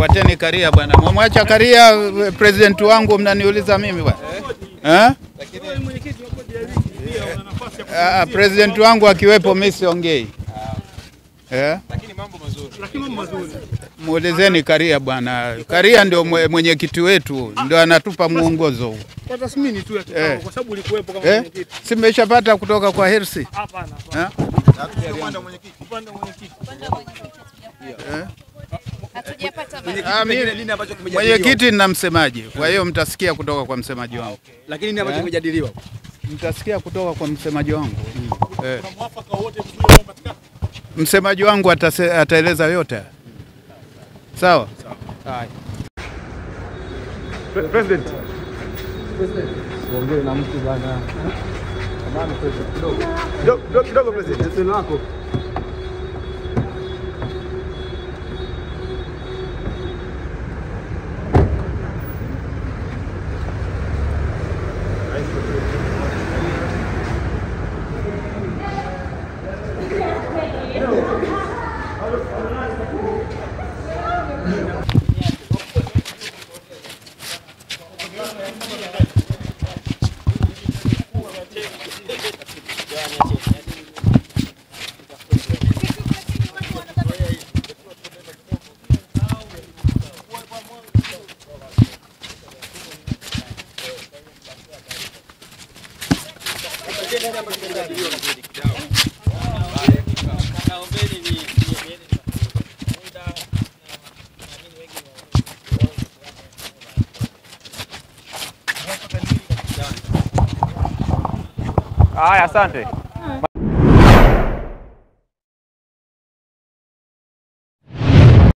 Fuateni Karia bwana. Mwamwacha Karia president wangu mnaniuliza mimi bwana. Lakini mwenyekiti wako pia una nafasi ya president wangu akiwepo mimi siongei. Lakini mambo mazuri. Muulizeni Karia bwana. Karia ndio mwenyekiti wetu, ndio anatupa muongozo. Kwa tathmini tu ya kikao kwa sababu ulikuwepo kama mwenyekiti. Simeshapata kutoka kwa Hersi. Hapana. Upande mwenyekiti. Hatujapata mwenyekiti na msemaji. Kwa hiyo mtasikia kutoka kwa msemaji wangu. Lakini nini ambacho kimejadiliwa? Mtasikia kutoka kwa msemaji wangu. Kuna mwafaka wote mzuri unaopatikana. Msemaji wangu ataeleza yote. Sawa? Sawa. President. Siongee na mtu bwana. Amani president. Kidogo president. Neno lako. Haya, asante.